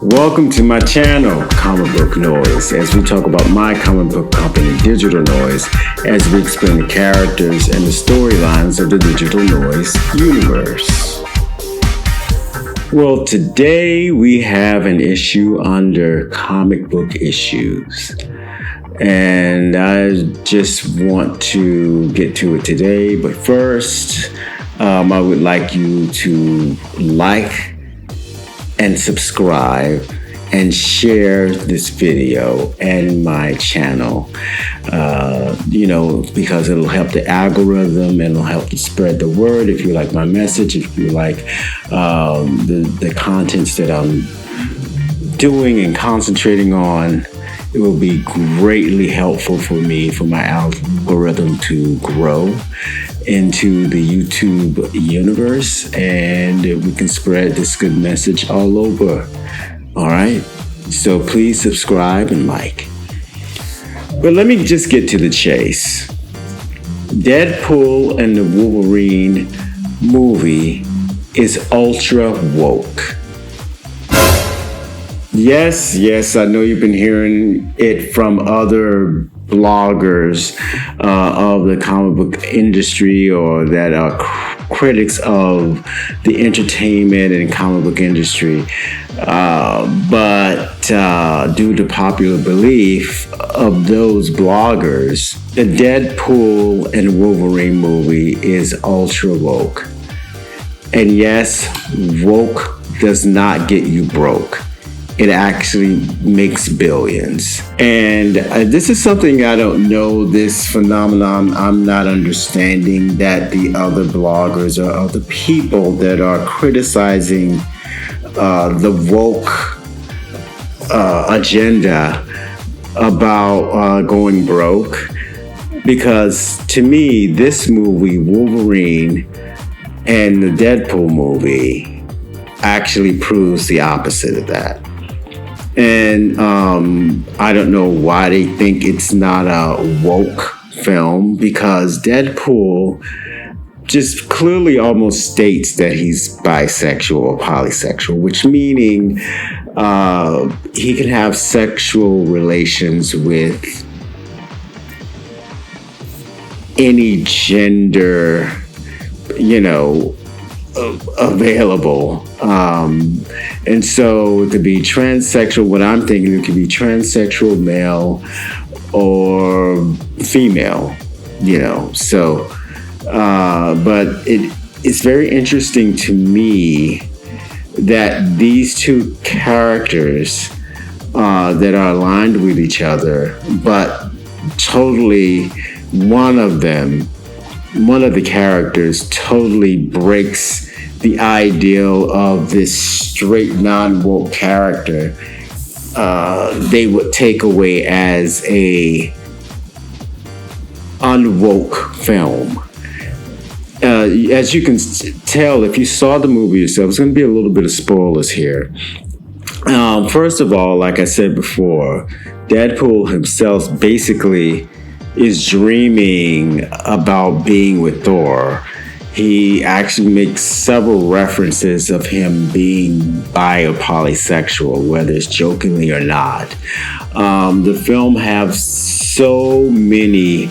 Welcome to my channel, Comic Book Noise, as we talk about my comic book company, Digital Noise, as we explain the characters and the storylines of the Digital Noise universe. Well, today we have an issue under comic book issues. And I just want to get to it today. But first, I would like you to like and subscribe and share this video and my channel, because it'll help the algorithm and it'll help to spread the word. If you like my message, if you like the contents that I'm doing and concentrating on, it will be greatly helpful for me, for my algorithm to grow into the YouTube universe, and we can spread this good message all over. All right, so please subscribe and like. But let me just get to the chase. Deadpool and the Wolverine movie is ultra woke. Yes, I know you've been hearing it from other bloggers of the comic book industry, or that are critics of the entertainment and comic book industry. But due to popular belief of those bloggers, the Deadpool and Wolverine movie is ultra woke. And yes, woke does not get you broke. It actually makes billions. And this is something I don't know, this phenomenon I'm not understanding, that the other bloggers or other people that are criticizing the woke agenda about going broke. Because to me, this movie, Wolverine, and the Deadpool movie actually proves the opposite of that. And I don't know why they think it's not a woke film, because Deadpool just clearly almost states that he's bisexual or polysexual, which meaning he can have sexual relations with any gender, available. And so it could be transsexual. What I'm thinking, it could be transsexual male or female, So, but it's very interesting to me that these two characters that are aligned with each other, but totally one of the characters totally breaks the ideal of this straight non-woke character they would take away as a unwoke film. As you can tell, if you saw the movie yourself, it's going to be a little bit of spoilers here. First of all, like I said before, Deadpool himself basically is dreaming about being with Thor. He actually makes several references of him being bi or polysexual, whether it's jokingly or not. The film has so many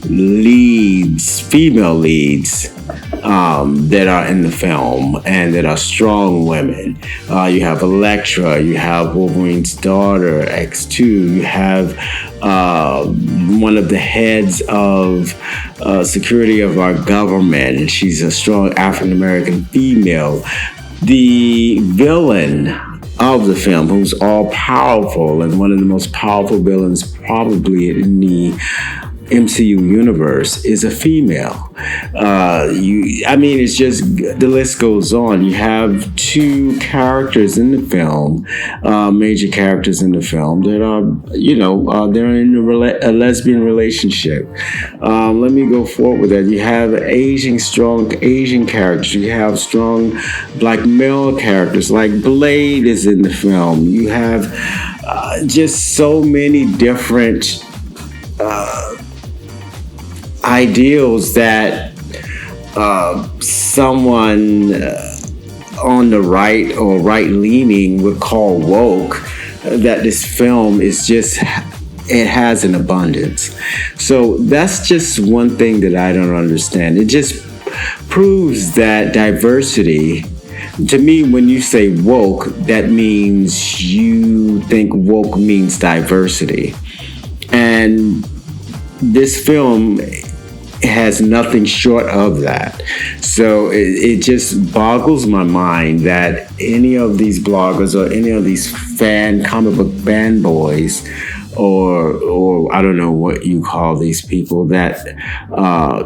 leads, female leads, that are in the film and that are strong women. You have Elektra, you have Wolverine's daughter, X2, you have one of the heads of security of our government, and she's a strong African-American female. The villain of the film, who's all powerful and one of the most powerful villains probably in the MCU universe, is a female. It's just, the list goes on. You have two characters in the film, major characters in the film that are, they're in a lesbian relationship. Let me go forward with that. You have strong Asian characters. You have strong black male characters, like Blade is in the film. You have just so many different ideals that someone on the right or right leaning would call woke, that this film is just, it has an abundance. So that's just one thing that I don't understand. It just proves that diversity, to me, when you say woke, that means you think woke means diversity. And this film has nothing short of that. So it just boggles my mind that any of these bloggers or any of these comic book fanboys, or I don't know what you call these people that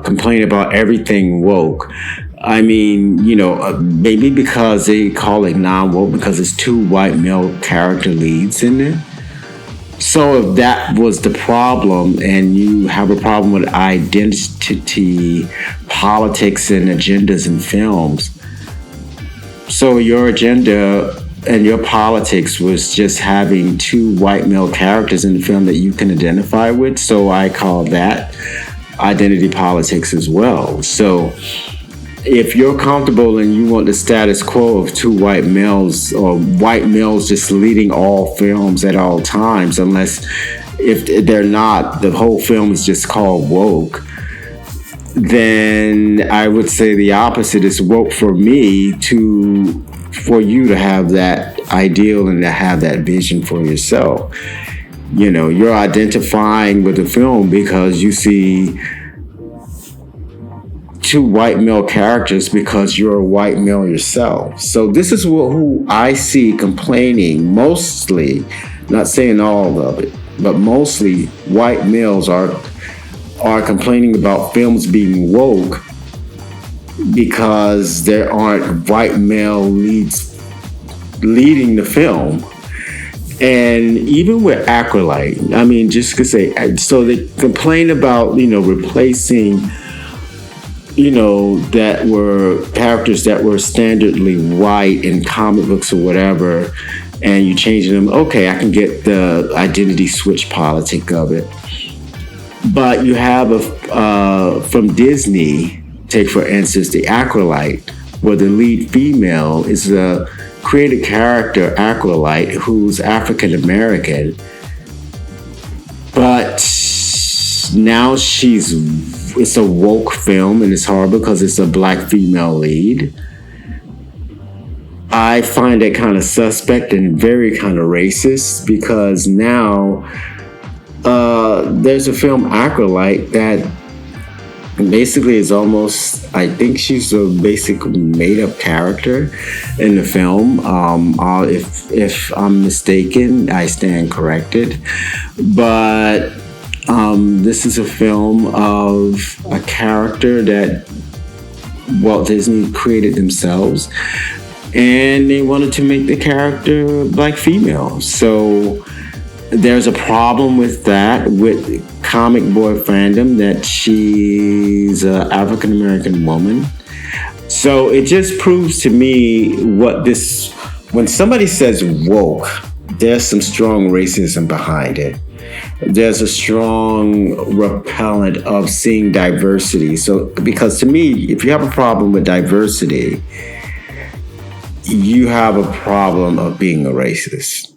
complain about everything woke. I mean, maybe because they call it non-woke because it's 2 white male character leads in it. So if that was the problem, and you have a problem with identity, politics, and agendas in films, so your agenda and your politics was just having 2 white male characters in the film that you can identify with, so I call that identity politics as well. So if you're comfortable and you want the status quo of 2 white males, or white males just leading all films at all times, unless if they're not, the whole film is just called woke, then I would say the opposite is woke for me, for you to have that ideal and to have that vision for yourself. You're identifying with the film because you see 2 white male characters because you're a white male yourself. So this is who I see complaining mostly, not saying all of it, but mostly white males are complaining about films being woke because there aren't white male leads leading the film. And even with Acolyte, I mean, just to say, so they complain about, replacing, that were characters that were standardly white in comic books or whatever, and you changing them. Okay, I can get the identity switch politic of it. But you have from Disney, take for instance the Acolyte, where the lead female is a created character, Acolyte, who's African American, but now it's a woke film, and it's hard because it's a black female lead. I find that kind of suspect and very kind of racist, because now there's a film, Acolyte, that basically is almost, I think she's a basic made-up character in the film. If I'm mistaken, I stand corrected. But this is a film of a character that Walt Disney created themselves, and they wanted to make the character black female. So there's a problem with that, with comic boy fandom, that she's an African American woman. So it just proves to me when somebody says woke, there's some strong racism behind it. There's a strong repellent of seeing diversity. So, because to me, if you have a problem with diversity, you have a problem of being a racist.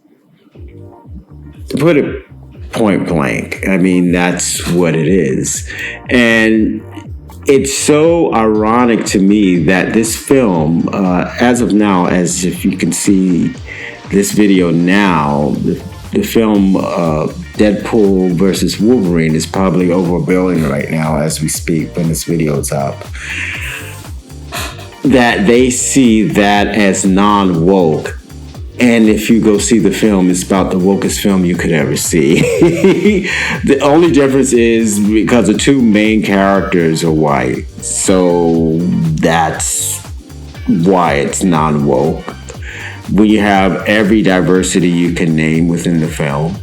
To put it point blank, I mean, that's what it is. And it's so ironic to me that this film, as of now, as if you can see this video now, the film Deadpool versus Wolverine is probably over $1 billion right now as we speak when this video is up. That they see that as non-woke. And if you go see the film, it's about the wokest film you could ever see. The only difference is because the 2 main characters are white. So that's why it's non-woke. When you have every diversity you can name within the film.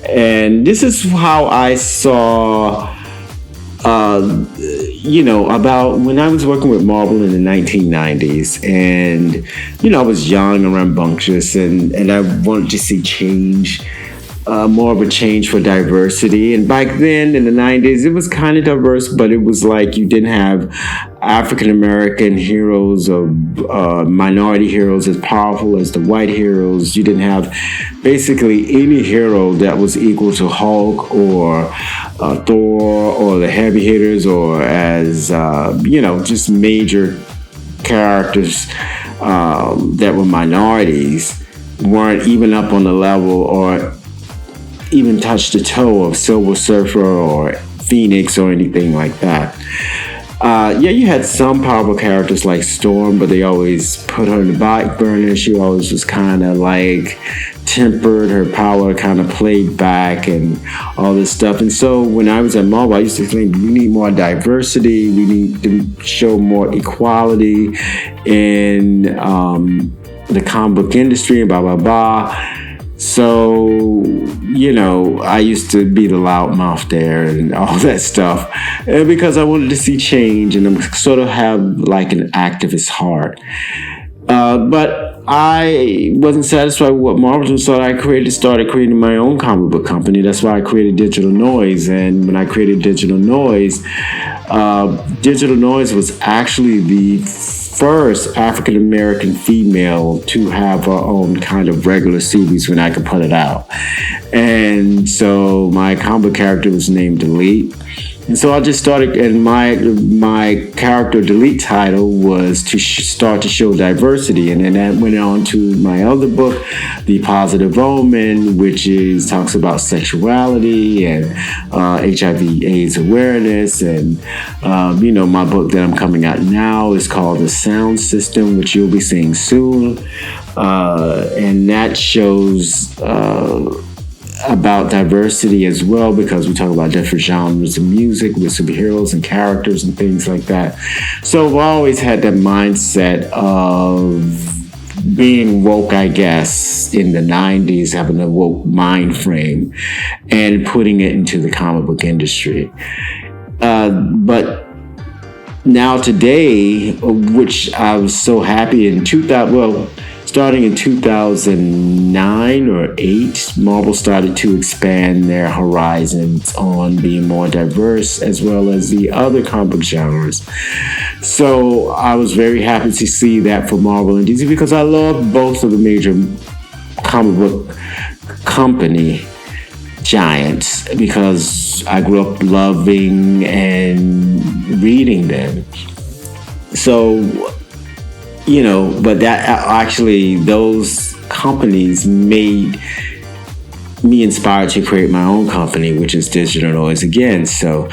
And this is how I saw, about when I was working with Marvel in the 1990s, and, I was young and rambunctious, and I wanted to see change more of a change for diversity. And back then in the 90s, it was kind of diverse, but it was like you didn't have African American heroes or minority heroes as powerful as the white heroes. You didn't have basically any hero that was equal to Hulk or Thor or the heavy hitters, or as, just major characters that were minorities weren't even up on the level or even touched the toe of Silver Surfer or Phoenix or anything like that. You had some powerful characters like Storm, but they always put her in the back burner. She always was kind of like tempered. Her power kind of played back and all this stuff. And so when I was at Marvel, I used to think we need more diversity. We need to show more equality in the comic book industry and blah, blah, blah. So, I used to be the loudmouth there and all that stuff, and because I wanted to see change and I sort of have like an activist heart. But I wasn't satisfied with what Marvel was, so I started creating my own comic book company. That's why I created Digital Noise. And when I created Digital Noise was actually the first African American female to have her own kind of regular series when I could put it out. And so my comic book character was named Delete. And so I just started, and my character Delete title was to start to show diversity. And then that went on to my other book, The Positive Omen, which talks about sexuality and HIV/AIDS awareness. And, my book that I'm coming out now is called The Sound System, which you'll be seeing soon. And that shows about diversity as well, because we talk about different genres of music with superheroes and characters and things like that. So I've always had that mindset of being woke, I guess, in the 90s, having a woke mind frame and putting it into the comic book industry. But now today, which I was so happy in 2000, starting in 2009 or 8, Marvel started to expand their horizons on being more diverse as well as the other comic book genres. So I was very happy to see that for Marvel and DC, because I love both of the major comic book company giants, because I grew up loving and reading them. So, but that actually, those companies made me inspired to create my own company, which is Digital Noise again. So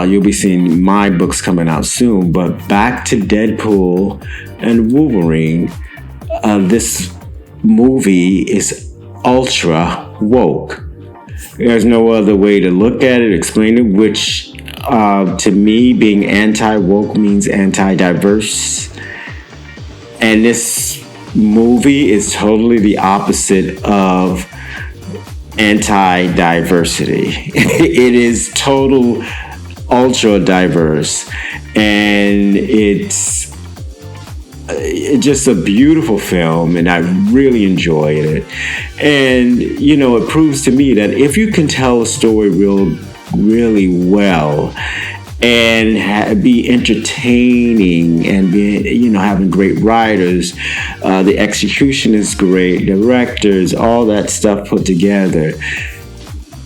you'll be seeing my books coming out soon. But back to Deadpool and Wolverine, this movie is ultra woke. There's no other way to look at it, explain it, which to me, being anti-woke means anti-diverse. And this movie is totally the opposite of anti-diversity. It is total ultra diverse, and it's just a beautiful film, and I really enjoyed it. And it proves to me that if you can tell a story really well and be entertaining and be, having great writers, the execution is great, directors, all that stuff put together,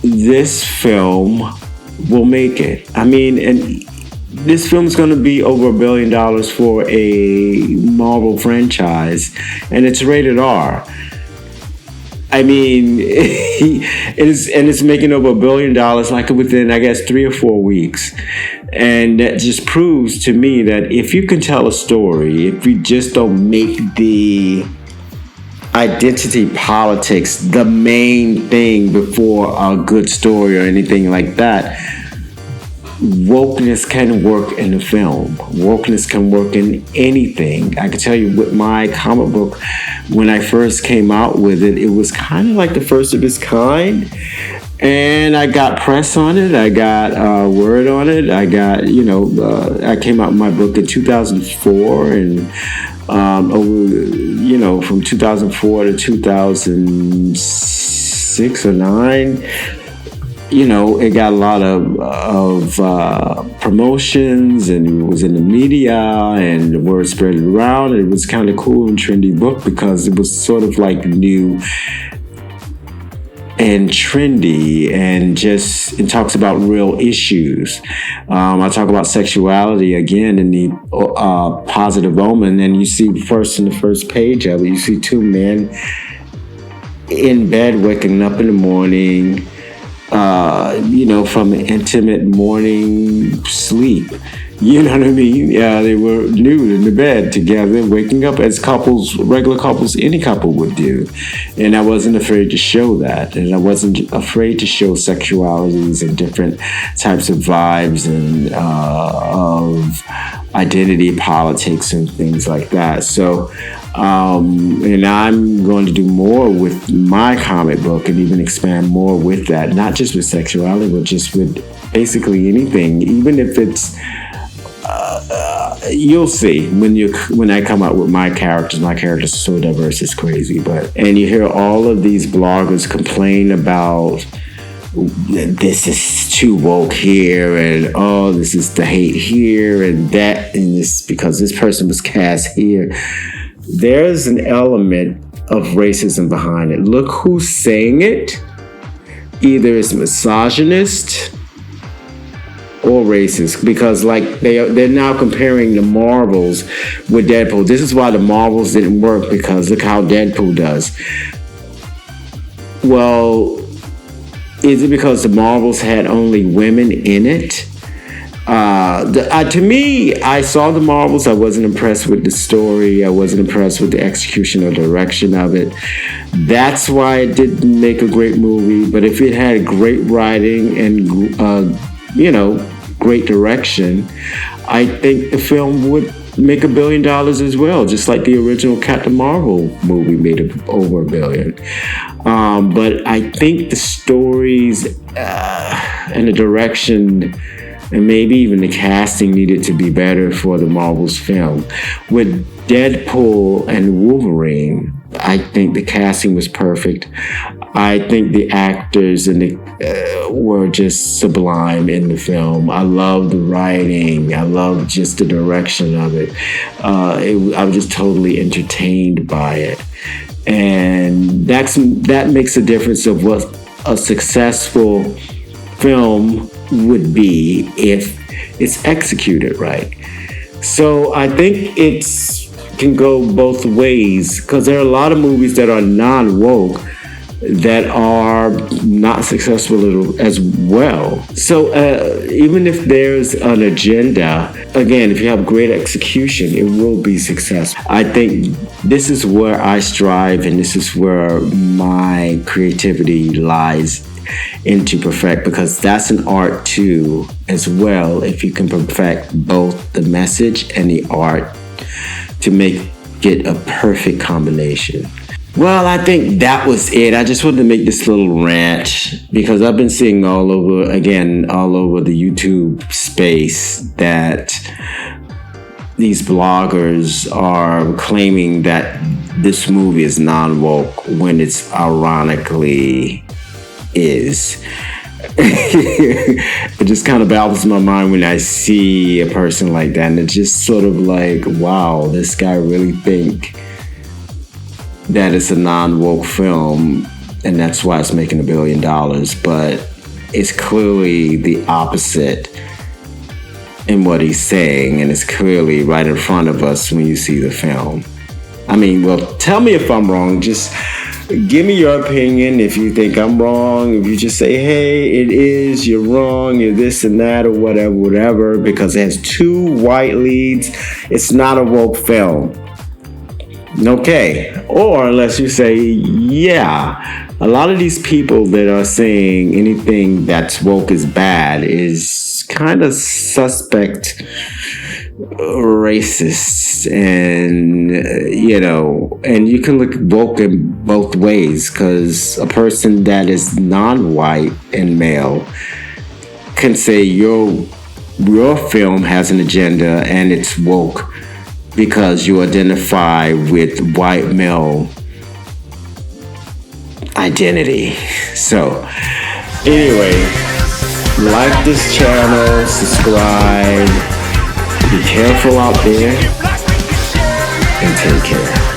this film will make it. I mean, and this film is going to be over $1 billion for a Marvel franchise, and it's rated R. I mean, it's making over $1 billion like within, I guess, 3 or 4 weeks. And that just proves to me that if you can tell a story, if you just don't make the identity politics the main thing before a good story or anything like that, wokeness can work in a film. Wokeness can work in anything. I can tell you with my comic book, when I first came out with it, it was kind of like the first of its kind. And I got press on it. I got word on it. I got, I came out with my book in 2004, and from 2004 to 2006, 6 or 9. You know, it got a lot of promotions, and it was in the media, and the word spread around. And it was kind of cool and trendy book because it was sort of like new and trendy, and just it talks about real issues. I talk about sexuality again in the Positive Omen, and you see first in the first page of it, you see two men in bed waking up in the morning, you know, from an intimate morning sleep. You know what I mean? Yeah, they were nude in the bed together, waking up as couples, regular couples, any couple would do. And I wasn't afraid to show that. And I wasn't afraid to show sexualities and different types of vibes and of identity politics and things like that. So, and I'm going to do more with my comic book and even expand more with that, not just with sexuality, but just with basically anything, even if it's you'll see when I come out with my characters. My characters are so diverse, it's crazy. And you hear all of these bloggers complain about this is too woke here, and oh, this is the hate here, and that, and this because this person was cast here. There's an element of racism behind it. Look who's saying it. Either it's misogynist or racist, because like they're now comparing the Marvels with Deadpool. This is why the Marvels didn't work, because look how Deadpool does. Well, is it because the Marvels had only women in it? To me, I saw the Marvels. I wasn't impressed with the story. I wasn't impressed with the execution or direction of it. That's why it didn't make a great movie. But if it had great writing and great direction, I think the film would make $1 billion as well, just like the original Captain Marvel movie made over $1 billion. But I think the stories and the direction and maybe even the casting needed to be better for the Marvel's film. With Deadpool and Wolverine, I think the casting was perfect. I think the actors were just sublime in the film. I love the writing. I love just the direction of it. I was just totally entertained by it. And that makes a difference of what a successful film would be if it's executed right. So I think can go both ways, because there are a lot of movies that are non-woke that are not successful as well. So even if there's an agenda, again, if you have great execution, it will be successful. I think this is where I strive, and this is where my creativity lies into perfect, because that's an art too as well, if you can perfect both the message and the art to make it a perfect combination. Well, I think that was it. I just wanted to make this little rant because I've been seeing all over the YouTube space that these bloggers are claiming that this movie is non-woke when it's ironically is. It just kind of baffles my mind when I see a person like that, and it's just sort of like, wow, this guy really think that it's a non-woke film, and that's why it's making $1 billion. But it's clearly the opposite in what he's saying, and it's clearly right in front of us when you see the film. I mean, well, tell me if I'm wrong. Just give me your opinion if you think I'm wrong. If you just say, hey, it is, you're wrong, you're this and that, or whatever, because it has 2 white leads, it's not a woke film. Okay. Or unless you say, yeah, a lot of these people that are saying anything that's woke is bad is kind of suspect racist, and and you can look woke in both ways, because a person that is non-white and male can say your film has an agenda and it's woke because you identify with white male identity. So, anyway, like this channel, subscribe, be careful out there, and take care.